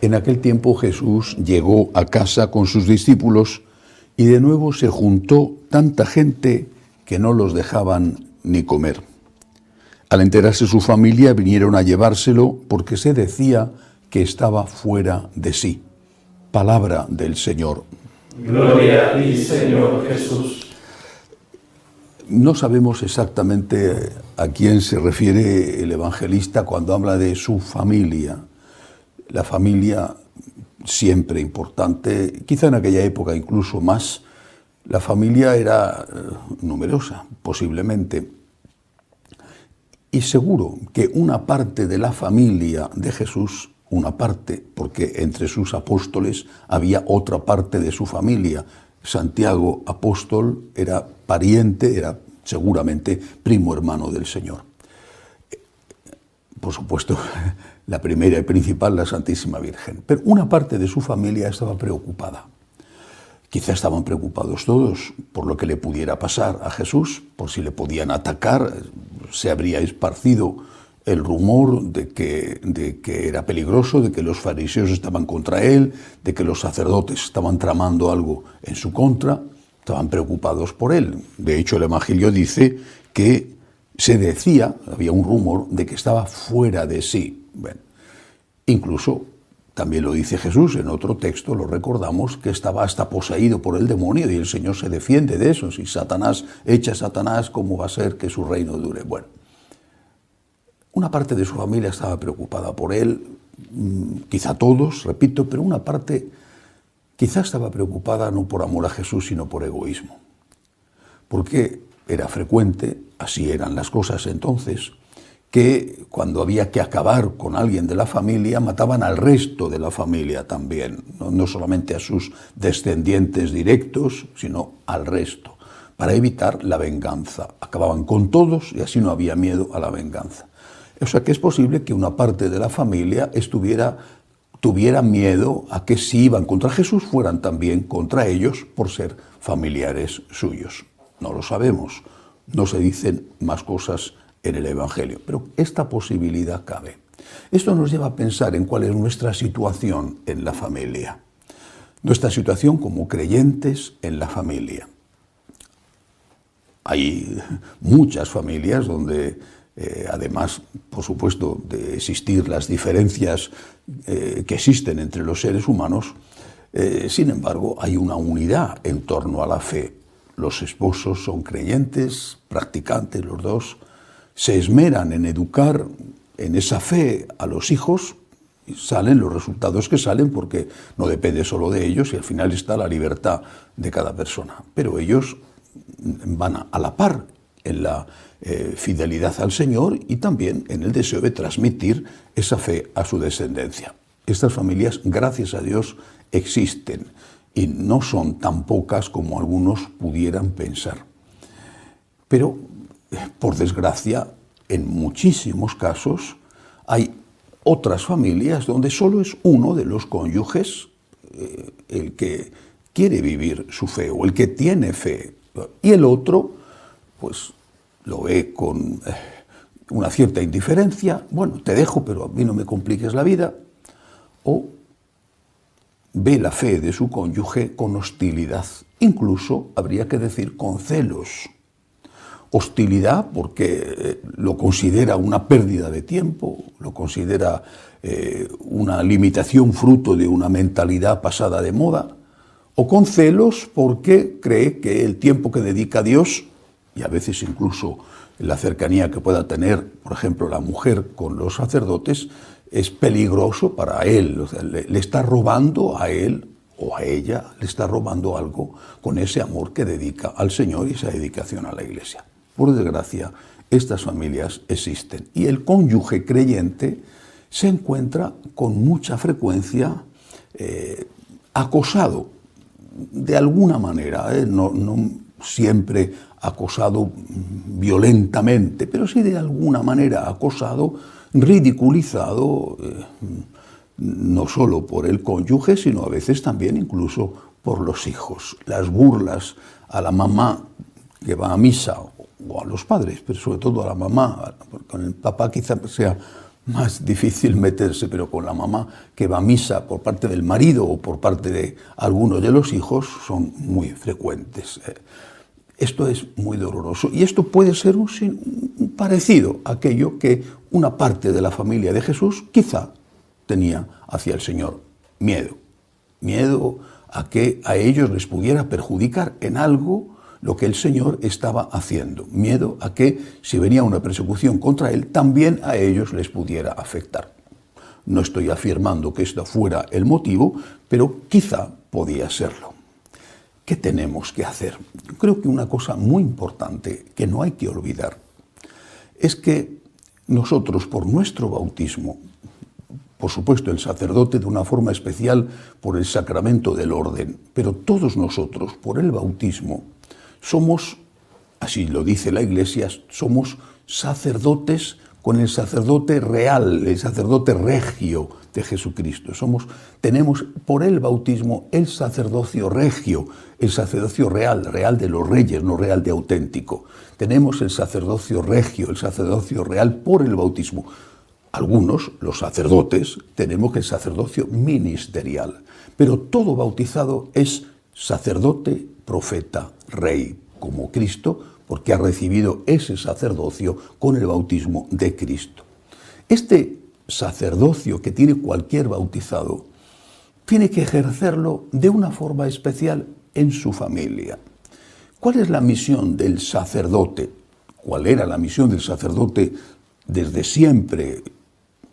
En aquel tiempo Jesús llegó a casa con sus discípulos y de nuevo se juntó tanta gente que no los dejaban ni comer. Al enterarse su familia vinieron a llevárselo porque se decía que estaba fuera de sí. Palabra del Señor. Gloria a ti, Señor Jesús. No sabemos exactamente a quién se refiere el evangelista cuando habla de su familia. La familia, siempre importante, quizá en aquella época incluso más, la familia era numerosa, posiblemente. Y seguro que una parte de la familia de Jesús, una parte, porque entre sus apóstoles había otra parte de su familia. Santiago, apóstol, era pariente, era seguramente primo hermano del Señor. Por supuesto, la primera y principal, la Santísima Virgen. Pero una parte de su familia estaba preocupada. Quizá estaban preocupados todos por lo que le pudiera pasar a Jesús, por si le podían atacar. Se habría esparcido el rumor de que era peligroso, de que los fariseos estaban contra él, de que los sacerdotes estaban tramando algo en su contra. Estaban preocupados por él. De hecho, el Evangelio dice que se decía, había un rumor de que estaba fuera de sí. Bueno, incluso también lo dice Jesús en otro texto, lo recordamos, que estaba hasta poseído por el demonio y el Señor se defiende de eso. Si Satanás echa a Satanás, ¿cómo va a ser que su reino dure? Bueno, una parte de su familia estaba preocupada por él, quizá todos, repito, pero una parte quizá estaba preocupada no por amor a Jesús, sino por egoísmo. Porque era frecuente, así eran las cosas entonces, que cuando había que acabar con alguien de la familia, mataban al resto de la familia también, no solamente a sus descendientes directos, sino al resto, para evitar la venganza. Acababan con todos y así no había miedo a la venganza. O sea que es posible que una parte de la familia tuviera miedo a que si iban contra Jesús fueran también contra ellos por ser familiares suyos. No lo sabemos, no se dicen más cosas en el Evangelio, pero esta posibilidad cabe. Esto nos lleva a pensar en cuál es nuestra situación en la familia, nuestra situación como creyentes en la familia. Hay muchas familias donde, además, por supuesto, de existir las diferencias que existen entre los seres humanos, sin embargo, hay una unidad en torno a la fe. Los esposos son creyentes, practicantes los dos, se esmeran en educar en esa fe a los hijos y salen los resultados que salen porque no depende solo de ellos y al final está la libertad de cada persona. Pero ellos van a la par en la fidelidad al Señor y también en el deseo de transmitir esa fe a su descendencia. Estas familias, gracias a Dios, existen y no son tan pocas como algunos pudieran pensar. Pero, por desgracia, en muchísimos casos hay otras familias donde solo es uno de los cónyuges el que quiere vivir su fe o el que tiene fe y el otro pues lo ve con una cierta indiferencia. Bueno, te dejo, pero a mí no me compliques la vida. O ve la fe de su cónyuge con hostilidad, incluso habría que decir con celos. Hostilidad porque lo considera una pérdida de tiempo, lo considera una limitación fruto de una mentalidad pasada de moda, o con celos porque cree que el tiempo que dedica a Dios, y a veces incluso la cercanía que pueda tener, por ejemplo, la mujer con los sacerdotes, es peligroso para él. O sea, le está robando a él o a ella, le está robando algo con ese amor que dedica al Señor y esa dedicación a la Iglesia. Por desgracia, estas familias existen y el cónyuge creyente se encuentra con mucha frecuencia acosado, de alguna manera, no siempre acosado violentamente, pero sí de alguna manera acosado, ridiculizado, no solo por el cónyuge, sino a veces también incluso por los hijos. Las burlas a la mamá que va a misa, o a los padres, pero sobre todo a la mamá, con el papá quizá sea más difícil meterse, pero con la mamá que va a misa por parte del marido o por parte de algunos de los hijos son muy frecuentes. Esto es muy doloroso y esto puede ser un parecido a aquello que una parte de la familia de Jesús quizá tenía hacia el Señor. Miedo a que a ellos les pudiera perjudicar en algo lo que el Señor estaba haciendo. Miedo a que si venía una persecución contra Él, también a ellos les pudiera afectar. No estoy afirmando que esto fuera el motivo, pero quizá podía serlo. ¿Qué tenemos que hacer? Yo creo que una cosa muy importante que no hay que olvidar es que nosotros, por nuestro bautismo, por supuesto el sacerdote de una forma especial por el sacramento del orden, pero todos nosotros, por el bautismo, somos, así lo dice la Iglesia, somos sacerdotes con el sacerdote real, el sacerdote regio de Jesucristo. Tenemos por el bautismo el sacerdocio regio, el sacerdocio real, real de los reyes, no real de auténtico. Tenemos el sacerdocio regio, el sacerdocio real por el bautismo. Algunos, los sacerdotes, tenemos el sacerdocio ministerial, pero todo bautizado es sacerdote, profeta, rey, como Cristo, porque ha recibido ese sacerdocio con el bautismo de Cristo. Este sacerdocio que tiene cualquier bautizado tiene que ejercerlo de una forma especial en su familia. ¿Cuál es la misión del sacerdote? ¿Cuál era la misión del sacerdote desde siempre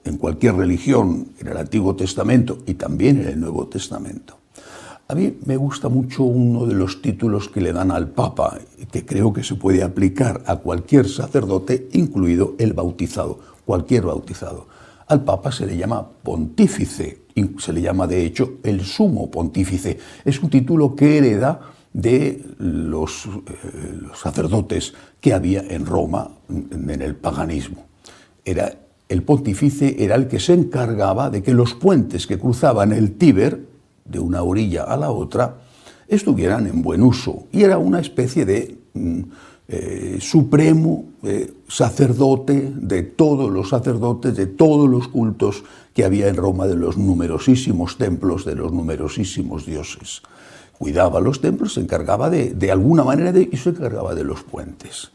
en cualquier religión, en el Antiguo Testamento y también en el Nuevo Testamento? A mí me gusta mucho uno de los títulos que le dan al Papa, que creo que se puede aplicar a cualquier sacerdote, incluido el bautizado, cualquier bautizado. Al Papa se le llama pontífice, se le llama de hecho el sumo pontífice. Es un título que hereda de los sacerdotes que había en Roma en el paganismo. El pontífice era el que se encargaba de que los puentes que cruzaban el Tíber, de una orilla a la otra, estuvieran en buen uso. Y era una especie de supremo sacerdote de todos los sacerdotes, de todos los cultos que había en Roma, de los numerosísimos templos, de los numerosísimos dioses. Cuidaba los templos, se encargaba de alguna manera y se encargaba de los puentes.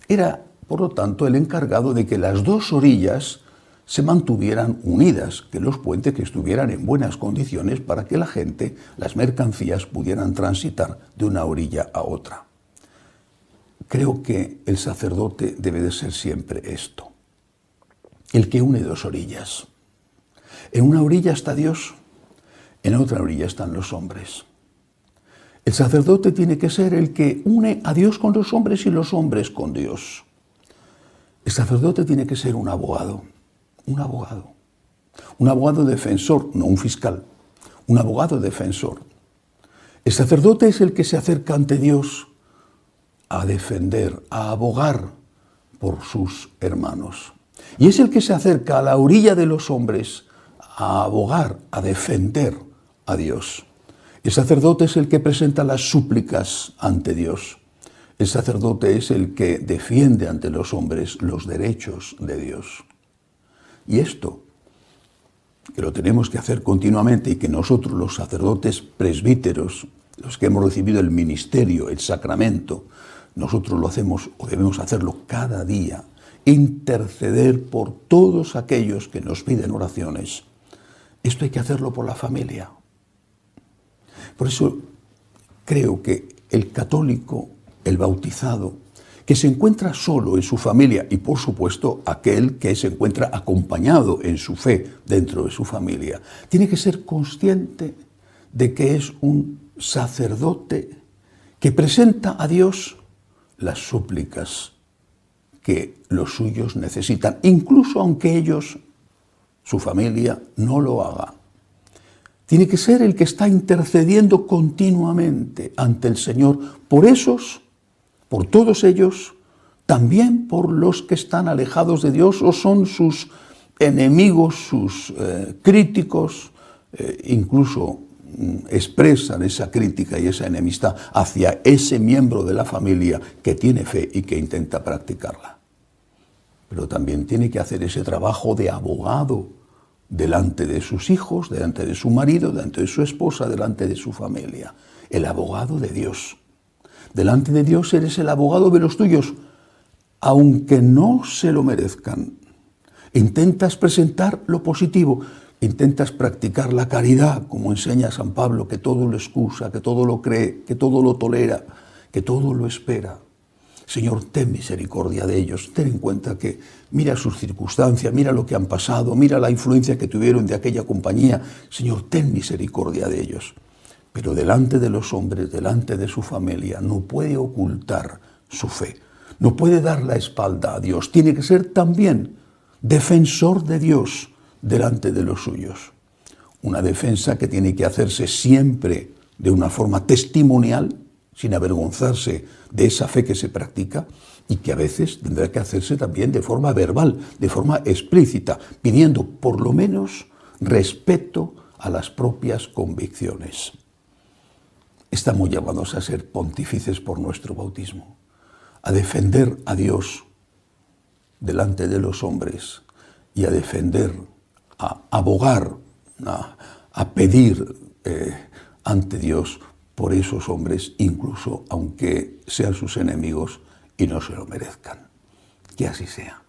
Era, por lo tanto, el encargado de que las dos orillas se mantuvieran unidas, que los puentes que estuvieran en buenas condiciones para que la gente, las mercancías, pudieran transitar de una orilla a otra. Creo que el sacerdote debe de ser siempre esto, el que une dos orillas. En una orilla está Dios, en otra orilla están los hombres. El sacerdote tiene que ser el que une a Dios con los hombres y los hombres con Dios. El sacerdote tiene que ser un abogado defensor, no un fiscal, un abogado defensor. El sacerdote es el que se acerca ante Dios a defender, a abogar por sus hermanos. Y es el que se acerca a la orilla de los hombres a abogar, a defender a Dios. El sacerdote es el que presenta las súplicas ante Dios. El sacerdote es el que defiende ante los hombres los derechos de Dios. Y esto, que lo tenemos que hacer continuamente y que nosotros los sacerdotes presbíteros, los que hemos recibido el ministerio, el sacramento, nosotros lo hacemos o debemos hacerlo cada día, interceder por todos aquellos que nos piden oraciones. Esto hay que hacerlo por la familia. Por eso creo que el católico, el bautizado, que se encuentra solo en su familia y, por supuesto, aquel que se encuentra acompañado en su fe dentro de su familia, tiene que ser consciente de que es un sacerdote que presenta a Dios las súplicas que los suyos necesitan, incluso aunque ellos, su familia, no lo haga. Tiene que ser el que está intercediendo continuamente ante el Señor por esos, por todos ellos, también por los que están alejados de Dios o son sus enemigos, sus críticos, incluso expresan esa crítica y esa enemistad hacia ese miembro de la familia que tiene fe y que intenta practicarla. pero también tiene que hacer ese trabajo de abogado delante de sus hijos, delante de su marido, delante de su esposa, delante de su familia. El abogado de Dios. Delante de Dios eres el abogado de los tuyos, aunque no se lo merezcan. Intentas presentar lo positivo, intentas practicar la caridad, como enseña San Pablo, que todo lo excusa, que todo lo cree, que todo lo tolera, que todo lo espera. Señor, ten misericordia de ellos, ten en cuenta que mira sus circunstancias, mira lo que han pasado, mira la influencia que tuvieron de aquella compañía. Señor, ten misericordia de ellos. Pero delante de los hombres, delante de su familia, no puede ocultar su fe, no puede dar la espalda a Dios. Tiene que ser también defensor de Dios delante de los suyos. Una defensa que tiene que hacerse siempre de una forma testimonial, sin avergonzarse de esa fe que se practica, y que a veces tendrá que hacerse también de forma verbal, de forma explícita, pidiendo por lo menos respeto a las propias convicciones. Estamos llamados a ser pontífices por nuestro bautismo, a defender a Dios delante de los hombres y a defender, a abogar, a pedir ante Dios por esos hombres, incluso aunque sean sus enemigos y no se lo merezcan. Que así sea.